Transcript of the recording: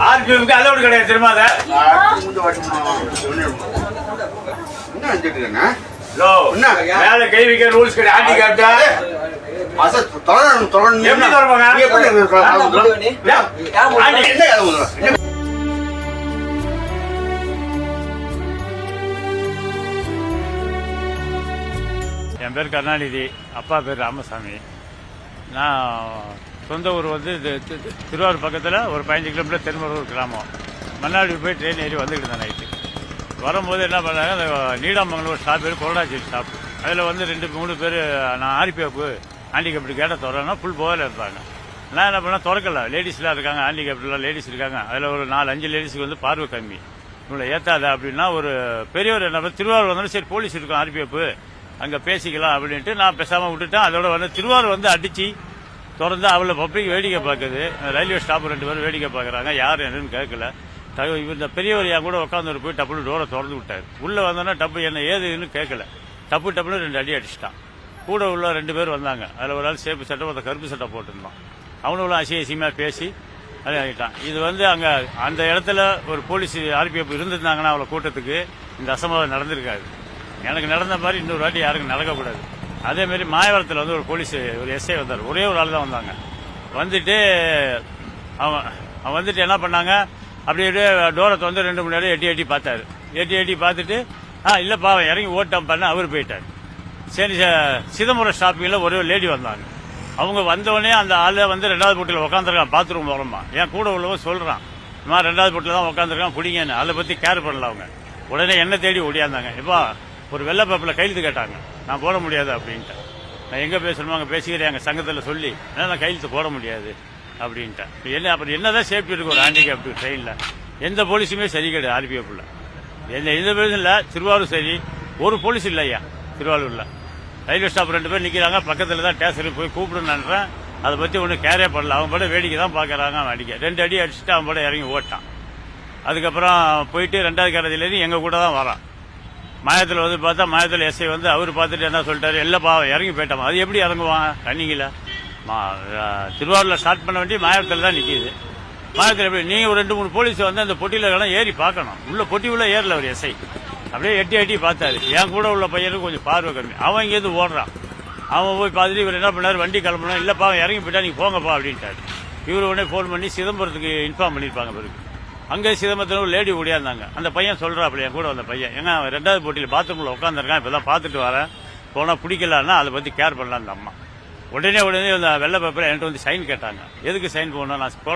ஆர்பிஎம்க்கு allowed கிடையாது தெரியுமா? மேல கை வைக்க ரூல்ஸ் கிடையாது. ஹேண்டிகேப்டா எப்படி தொடர்பாங்க? என் பேர் கருணாநிதி, அப்பா பேர் ராமசாமி. நான் சொந்த ஊர் வந்து திருவாரூர் பக்கத்தில் ஒரு 15 கிலோமீட்டர் திருமூர் கிராமம். மன்னாடி போய் ட்ரெயின் ஏறி வந்துக்கிட்டு இருந்தேன். நைட்டு வரும்போது என்ன பண்ணாங்க, அந்த நீடாமங்கலம் ஸ்டாப் பேர் கொரடாச்சி ஸ்டாப். அதில் வந்து 2-3 பேர் நான் ஆர்பிஎஃப் ஹேண்டிகேப்டு கேட்ட திறன்னா ஃபுல் போகல இருந்தாங்க. நான் என்ன பண்ணேன், திறக்கல. லேடிஸ்லாம் இருக்காங்க, ஹேண்டிகேப்டில் லேடிஸ் இருக்காங்க. அதில் ஒரு 4-5 லேடிஸுக்கு வந்து பார்வை கம்மி, இவ்வளோ ஏற்றாத அப்படின்னா ஒரு பெரியவர் என்ன திருவாரூர் வந்தாலும் சரி போலீஸ் இருக்கும் ஆர்பிஎஃப் அங்கே பேசிக்கலாம் அப்படின்ட்டு நான் பேசாமல் விட்டுட்டேன். அதோட வந்து திருவாரூர் வந்து அடித்து திறந்து அவளை பப்ளிக் வேடிக்கை பார்க்குது. ரயில்வே ஸ்டாப் 2 பேரும் வேடிக்கை பார்க்குறாங்க. யார் என்னன்னு கேட்கல. இந்த பெரியவர் என் கூட உட்காந்து போய் டப்புனு டோரை திறந்து விட்டார். உள்ளே வந்தோன்னா டப்பு என்ன ஏதுன்னு கேட்கல. டப்புன்னு 2 அடி அடிச்சிட்டான். கூட உள்ள 2 பேர் வந்தாங்க. அதில் ஒரு ஆள் சேப்பு சட்டை, ஒரு கருப்பு சட்டை போட்டிருந்தான். அவனும் அசியமாக பேசி அதே ஆகிட்டான். இது வந்து அங்கே அந்த இடத்துல ஒரு போலீஸ் ஆர்பிஎஃப் இருந்திருந்தாங்கன்னா அவளை கூட்டத்துக்கு இந்த அசம்பாவிதம் நடந்திருக்காது. எனக்கு நடந்த மாதிரி இன்னொரு வாட்டி யாருக்கும் நடக்கக்கூடாது. அதேமாரி மாயவரத்தில் வந்து ஒரு போலீஸ் ஒரு எஸ்ஐ வந்தார். ஒரே ஒரு ஆள் தான் வந்தாங்க. வந்துட்டு அவன் வந்துட்டு என்ன பண்ணாங்க, அப்படியே டோரத்தை வந்து 2 மணி நேரம் எட்டி பார்த்தாரு. எட்டி பார்த்துட்டு இல்லைப்பா அவன் இறங்கி ஓட்டம் பண்ண அவர் போயிட்டார். சரி, சிதம்பரம் ஸ்டாப்பிங்கில் ஒரே ஒரு லேடி வந்தாங்க. அவங்க வந்தோடனே அந்த ஆளை வந்து 2வது போட்டியில் உட்காந்துருக்கான். பாத்ரூம் போகிறோமா என் கூட உள்ளவன் சொல்கிறான், இந்த 2வது போட்டியில் தான் உட்காந்துருக்கான், பிடிங்கன்னு. அதை பற்றி கேர் பண்ணல அவங்க. உடனே என்ன தேடி ஓடியாந்தாங்க. இப்போ ஒரு வெள்ளை பேப்பில் கையெழுத்து கேட்டாங்க. நான் போட முடியாது அப்படின்ட்டு. நான் எங்கே பேசணுமோ அங்கே பேசிக்கிறேன் எங்கள் சங்கத்தில் சொல்லி, ஏன்னா நான் கையெழுத்து போட முடியாது அப்படின்ட்டேன். என்ன அப்புறம் என்னதான் சேஃப்டி இருக்கும் ஒரு ஹேண்டிகேப்டு ட்ரெயினில்? எந்த போலீஸுமே சரி கிடையாது ஆர்பிஎஃப்ல. எந்த போலீஸும் இல்லை. திருவாரூர் சரி ஒரு போலீஸ் இல்லை ஐயா. திருவாரூரில் ரயில்வே ஸ்டாப் 2 பேர் நிற்கிறாங்க. பக்கத்தில் தான் ஸ்டேஷனுக்கு போய் கூப்பிடுன்றேன். அதை பற்றி ஒன்றும் கேரே பண்ணல. அவங்க கூட வேடிக்கை தான் பார்க்குறாங்க. அவன் அடிக்க 2 அடி அடிச்சுட்டு அவன் கூட இறங்கி ஓட்டான். அதுக்கப்புறம் போயிட்டு 2வது கேரதிலேருந்து எங்கள் கூட தான் வரான். மாயத்தில் வந்து பார்த்தா மாயத்தில் எஸ்ஐ வந்து அவர் பார்த்துட்டு என்ன சொல்லிட்டாரு, இல்லைப்பா இறங்கி போயிட்டான். அது எப்படி இறங்குவான் தண்ணிங்கில்? திருவாரூரில் ஸ்டார்ட் பண்ண வேண்டிய மாயத்தில் தான் நிற்கிது. மாயத்தில் எப்படி நீங்கள் ஒரு 2-3 போலீஸ் வந்து அந்த பொட்டியிலலாம் ஏறி பார்க்கணும். உள்ள பொட்டி உள்ள ஏறல அவர் எஸ்ஐ. அப்படியே எட்டி பார்த்தாரு. என் கூட உள்ள பையனுக்கு கொஞ்சம் பார்வை கம்மி. அவன் இங்கேருந்து ஓடுறான். அவன் போய் பார்த்துட்டு இவர் என்ன பண்ணார், வண்டி கிளம்பணும். இல்லைப்பா அவன் இறங்கி போயிட்டா நீங்கள் போங்கப்பா அப்படின்ட்டாரு. இவர் உடனே ஃபோன் பண்ணி சிதம்பரத்துக்கு இன்ஃபார்ம் பண்ணியிருப்பாங்க. பிறகு அங்கே சிதம்பரத்தில் ஒரு லேடி ஓடியாந்தாங்க. அந்த பையன் சொல்கிறாப்புல, என் கூட வந்த பையன், ஏன்னா 2வது போட்டியில் பாத்ரூமில் உட்காந்துருக்கான், இப்போ தான் பார்த்துட்டு வரேன், போனால் பிடிக்கலான்னா அதை பற்றி கேர் பண்ணலாம் அந்த அம்மா. உடனே அந்த வெள்ளை பேப்பரை என்கிட்ட வந்து சைன் கேட்டாங்க. எதுக்கு சைன் போடணும்? நான்